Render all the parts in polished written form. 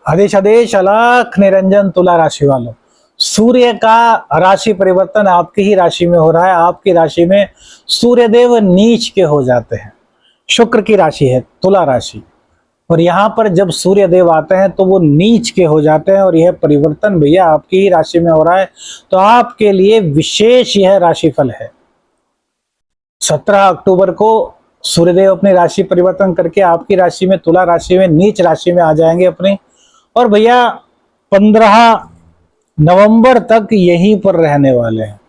आदेश आदेश अलख निरंजन तुला राशि वालों, सूर्य का राशि परिवर्तन आपकी ही राशि में हो रहा है। आपकी राशि में सूर्यदेव नीच के हो जाते हैं। शुक्र की राशि है तुला राशि, और यहाँ पर जब सूर्यदेव आते हैं तो वो नीच के हो जाते हैं। और यह परिवर्तन भैया आपकी ही राशि में हो रहा है, तो आपके लिए विशेष यह राशिफल है। 17 अक्टूबर को सूर्यदेव अपनी राशि परिवर्तन करके आपकी राशि में तुला राशि में नीच राशि में आ जाएंगे अपनी, और भैया 15 नवंबर तक यहीं पर रहने वाले हैं।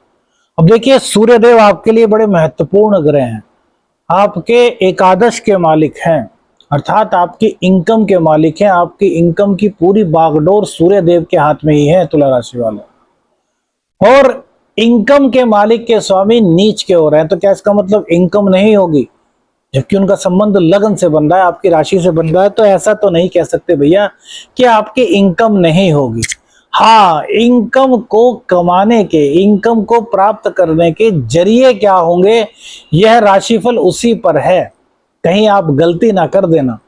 अब देखिए, सूर्यदेव आपके लिए बड़े महत्वपूर्ण ग्रह हैं। आपके एकादश के मालिक हैं, अर्थात आपकी इनकम के मालिक हैं। आपकी इनकम की पूरी बागडोर सूर्यदेव के हाथ में ही है तुला राशि वाले। और इनकम के मालिक के स्वामी नीच के हो रहे हैं, तो क्या इसका मतलब इनकम नहीं होगी? जबकि उनका संबंध लगन से बन रहा है, आपकी राशि से बन रहा है, तो ऐसा तो नहीं कह सकते भैया कि आपकी इनकम नहीं होगी। हाँ, इनकम को कमाने के, इनकम को प्राप्त करने के जरिए क्या होंगे, यह राशिफल उसी पर है। कहीं आप गलती ना कर देना,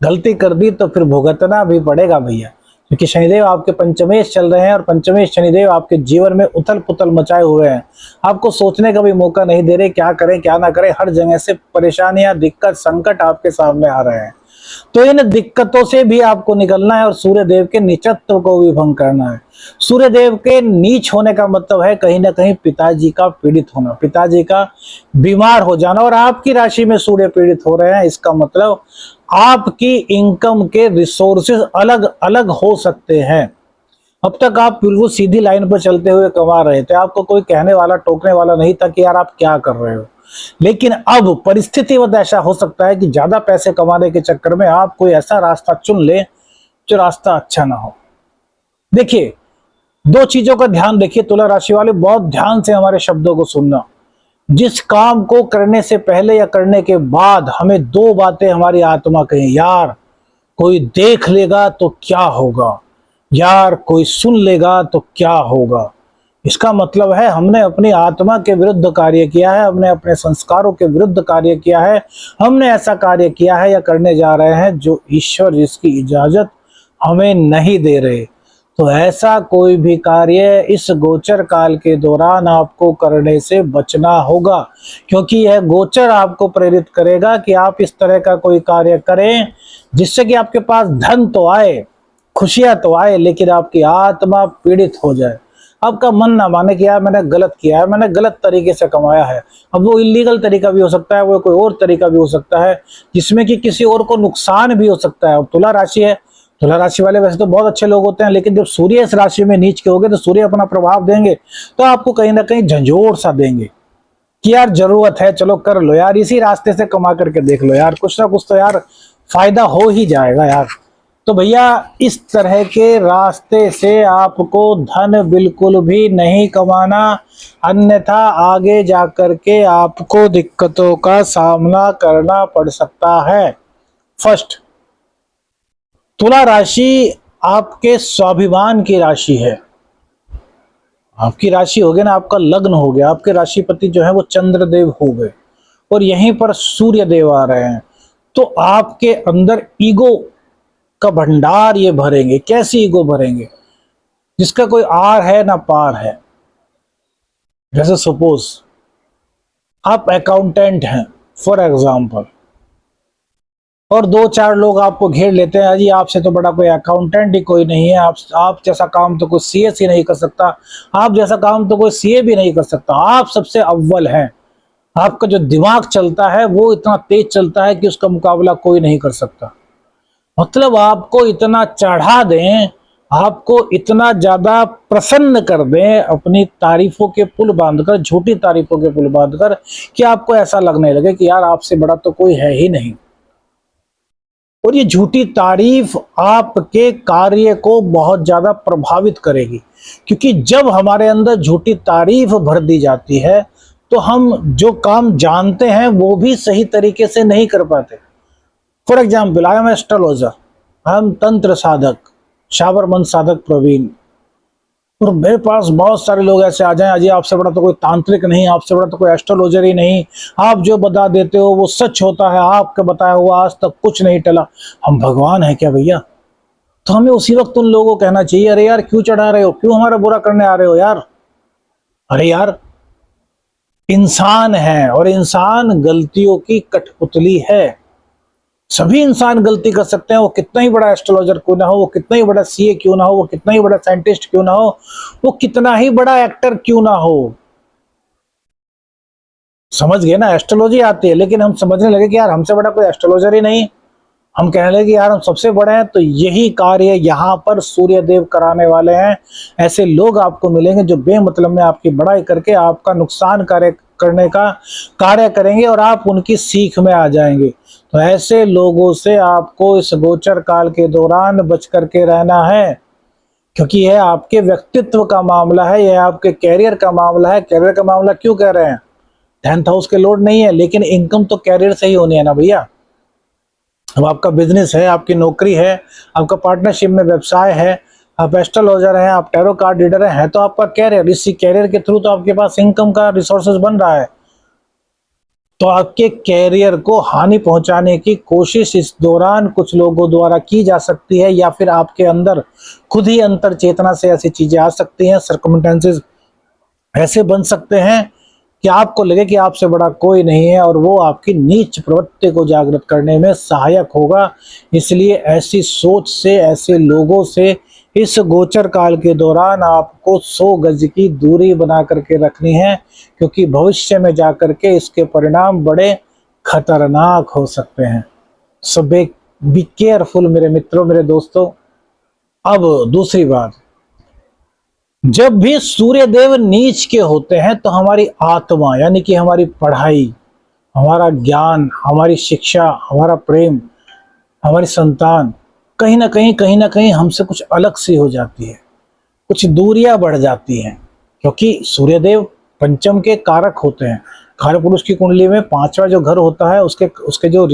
गलती कर दी तो फिर भुगतना भी पड़ेगा भैया, क्योंकि शनिदेव आपके पंचमेश चल रहे हैं, और पंचमेश शनिदेव आपके जीवन में उथल पुथल मचाए हुए हैं। आपको सोचने का भी मौका नहीं दे रहे, क्या करें क्या ना करें। हर जगह से परेशानियां, दिक्कत, संकट आपके सामने आ रहे हैं। तो इन दिक्कतों से भी आपको निकलना है, और सूर्यदेव के नीचत्व को भी भंग करना है। सूर्यदेव के नीच होने का मतलब है कहीं ना कहीं पिताजी का पीड़ित होना, पिताजी का बीमार हो जाना। और आपकी राशि में सूर्य पीड़ित हो रहे हैं, इसका मतलब आपकी इनकम के रिसोर्सेज अलग अलग हो सकते हैं। अब तक आप बिल्कुल सीधी लाइन पर चलते हुए कमा रहे थे, आपको कोई कहने वाला, टोकने वाला नहीं था कि यार आप क्या कर रहे हो। लेकिन अब परिस्थितिवश ऐसा हो सकता है कि ज्यादा पैसे कमाने के चक्कर में आप कोई ऐसा रास्ता चुन ले जो रास्ता अच्छा ना हो। देखिए, दो चीजों का ध्यान रखिए तुला राशि वाले, बहुत ध्यान से हमारे शब्दों को सुनना। जिस काम को करने से पहले या करने के बाद हमें दो बातें हमारी आत्मा कहे, यार कोई देख लेगा तो क्या होगा, यार कोई सुन लेगा तो क्या होगा। इसका मतलब है हमने अपनी आत्मा के विरुद्ध कार्य किया है, हमने अपने संस्कारों के विरुद्ध कार्य किया है, हमने ऐसा कार्य किया है या करने जा रहे हैं जो ईश्वर जिसकी इजाजत हमें नहीं दे रहे। तो ऐसा कोई भी कार्य इस गोचर काल के दौरान आपको करने से बचना होगा, क्योंकि यह गोचर आपको प्रेरित करेगा कि आप इस तरह का कोई कार्य करें जिससे कि आपके पास धन तो आए, खुशियां तो आए, लेकिन आपकी आत्मा पीड़ित हो जाए। आपका मन ना माने कि यार मैंने गलत किया है, मैंने गलत तरीके से कमाया है। अब वो इलीगल तरीका भी हो सकता है, वो कोई और तरीका भी हो सकता है जिसमें कि किसी और को नुकसान भी हो सकता है। अब तुला राशि है, तुला राशि वाले वैसे तो बहुत अच्छे लोग होते हैं, लेकिन जब सूर्य इस राशि में नीच के होंगे तो सूर्य अपना प्रभाव देंगे, तो आपको कहीं ना कहीं झंझोर सा देंगे कि यार जरूरत है, चलो कर लो यार, इसी रास्ते से कमा करके देख लो यार, कुछ ना कुछ तो यार फायदा हो ही जाएगा यार। तो भैया इस तरह के रास्ते से आपको धन बिल्कुल भी नहीं कमाना, अन्यथा आगे जाकर के आपको दिक्कतों का सामना करना पड़ सकता है। फर्स्ट, तुला राशि आपके स्वाभिमान की राशि है। आपकी राशि हो गई ना, आपका लग्न हो गया, आपके राशिपति जो है वो चंद्रदेव हो गए, और यहीं पर सूर्य देव आ रहे हैं, तो आपके अंदर ईगो का भंडार ये भरेंगे। कैसी ईगो भरेंगे? जिसका कोई आर है ना पार है। जैसे सपोज आप अकाउंटेंट हैं फॉर एग्जाम्पल, और दो चार लोग आपको घेर लेते हैं, जी आपसे तो बड़ा कोई अकाउंटेंट ही कोई नहीं है, आप जैसा काम तो कोई सीएस ही नहीं कर सकता, आप जैसा काम तो कोई सीए भी नहीं कर सकता, आप सबसे अव्वल हैं, आपका जो दिमाग चलता है वो इतना तेज चलता है कि उसका मुकाबला कोई नहीं कर सकता। मतलब आपको इतना चढ़ा दें, आपको इतना ज्यादा प्रसन्न कर दें अपनी तारीफों के पुल बांधकर, झूठी तारीफों के पुल बांधकर, कि आपको ऐसा लगने लगे कि यार आपसे बड़ा तो कोई है ही नहीं। और ये झूठी तारीफ आपके कार्य को बहुत ज्यादा प्रभावित करेगी, क्योंकि जब हमारे अंदर झूठी तारीफ भर दी जाती है तो हम जो काम जानते हैं वो भी सही तरीके से नहीं कर पाते। For example, I am astrologer, I am तंत्र साधक, शाबर मंत्र साधक प्रवीण, और मेरे पास बहुत सारे लोग ऐसे आ जाएं, अजी आपसे बड़ा तो कोई तांत्रिक नहीं, आपसे बड़ा तो कोई एस्ट्रोलॉजर ही नहीं, आप जो बता देते हो वो सच होता है, आपका बताया हुआ आज तक कुछ नहीं टला। हम भगवान है क्या भैया? तो हमें उसी वक्त उन लोगों को कहना चाहिए, अरे यार क्यों चढ़ा रहे हो, क्यों हमारा बुरा करने आ रहे हो यार, अरे यार इंसान है और इंसान गलतियों की कठपुतली है। सभी इंसान गलती कर सकते हैं, वो कितना ही बड़ा एस्ट्रोलॉजर क्यों ना हो, वो कितना ही बड़ा सीए क्यों ना हो, वो कितना ही बड़ा साइंटिस्ट क्यों ना हो, वो कितना ही बड़ा एक्टर क्यों ना हो। समझ गए ना, एस्ट्रोलॉजी आती है, लेकिन हम समझने लगे कि यार हमसे बड़ा कोई एस्ट्रोलॉजर ही नहीं, हम कहने लगे कि यार हम सबसे बड़े हैं। तो यही कार्य यहाँ पर सूर्य देव कराने वाले हैं। ऐसे लोग आपको मिलेंगे जो बेमतलब में आपकी बड़ाई करके आपका नुकसान करने का कार्य करेंगे और आप उनकी सीख में आ जाएंगे। तो ऐसे लोगों से आपको इस गोचर काल के दौरान बच करके रहना है, क्योंकि यह आपके व्यक्तित्व का मामला है, यह आपके कैरियर का मामला है। कैरियर का मामला क्यों कह रहे हैं, 10th हाउस के लोड नहीं है, लेकिन इनकम तो कैरियर से ही होनी है ना भैया। अब आपका बिजनेस है, आपकी नौकरी है, आपका पार्टनरशिप में व्यवसाय है, आप एस्ट्रोलॉजर हैं, आप टैरो कार्ड रीडर हैं, तो आपका कैरियर, इसी कैरियर के थ्रू तो आपके पास इनकम का रिसोर्सेज बन रहा है। तो आपके कैरियर को हानि पहुंचाने की कोशिश इस दौरान कुछ लोगों द्वारा की जा सकती है, या फिर आपके अंदर खुद ही अंतर चेतना से ऐसी चीजें आ सकती हैं, सर्कमस्टेंसेस ऐसे बन सकते हैं कि आपको लगे कि आपसे बड़ा कोई नहीं है, और वो आपकी नीच प्रवृत्ति को जागृत करने में सहायक होगा। इसलिए ऐसी सोच से, ऐसे लोगों से इस गोचर काल के दौरान आपको 100 गज की दूरी बना करके रखनी है, क्योंकि भविष्य में जाकर के इसके परिणाम बड़े खतरनाक हो सकते हैं। सो बी केयरफुल मेरे मित्रों, मेरे दोस्तों। अब दूसरी बात, जब भी सूर्य देव नीच के होते हैं तो हमारी आत्मा, यानी कि हमारी पढ़ाई, हमारा ज्ञान, हमारी शिक्षा, हमारा प्रेम, हमारी संतान कहीं ना कहीं हमसे कुछ अलग सी हो जाती है, कुछ दूरियां बढ़ जाती हैं, क्योंकि सूर्यदेव पंचम के कारक होते हैं। कार्य पुरुष की कुंडली में 5वां जो घर होता है उसके जो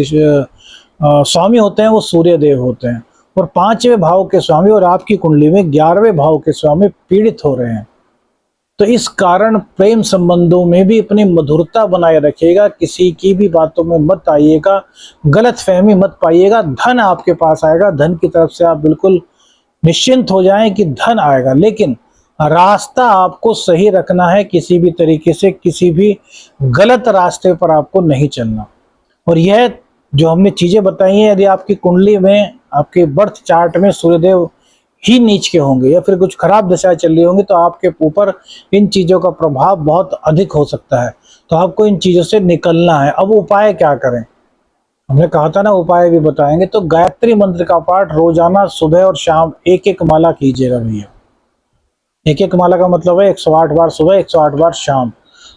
स्वामी होते हैं वो सूर्यदेव होते हैं, और 5वें भाव के स्वामी, और आपकी कुंडली में 11वें भाव के स्वामी पीड़ित हो रहे हैं। तो इस कारण प्रेम संबंधों में भी अपनी मधुरता बनाए रखिएगा, किसी की भी बातों में मत आइएगा, गलत फहमी मत पाइएगा। धन आपके पास आएगा, धन की तरफ से आप बिल्कुल निश्चिंत हो जाएं कि धन आएगा, लेकिन रास्ता आपको सही रखना है, किसी भी तरीके से किसी भी गलत रास्ते पर आपको नहीं चलना। और यह जो हमने चीजें बताई हैं, यदि आपकी कुंडली में, आपके बर्थ चार्ट में सूर्यदेव ही नीच के होंगे या फिर कुछ खराब दशाएं चल रही होंगी, तो आपके ऊपर इन चीजों का प्रभाव बहुत अधिक हो सकता है। तो आपको इन चीजों से निकलना है। अब उपाय क्या करें, हमने कहा था ना उपाय भी बताएंगे। तो गायत्री मंत्र का पाठ रोजाना सुबह और शाम 1-1 माला कीजिएगा भैया। 1-1 माला का मतलब है 108 बार सुबह, 108 बार शाम।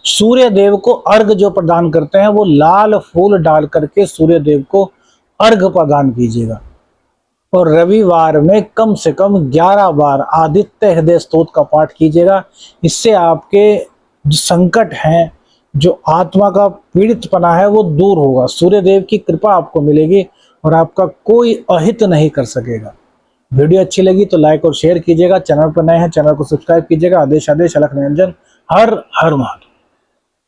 सूर्य देव को अर्घ जो प्रदान करते हैं वो लाल फूल डाल करके सूर्य देव को अर्घ प्रदान कीजिएगा। और रविवार में कम से कम 11 बार आदित्य हृदय स्तोत्र का पाठ कीजिएगा। इससे आपके जो संकट हैं, जो आत्मा का पीड़ितपना है, वो दूर होगा। सूर्य देव की कृपा आपको मिलेगी और आपका कोई अहित नहीं कर सकेगा। वीडियो अच्छी लगी तो लाइक और शेयर कीजिएगा। चैनल पर नए हैं, चैनल को सब्सक्राइब कीजिएगा। आदेश अलख निरंजन। हर हर महादेव।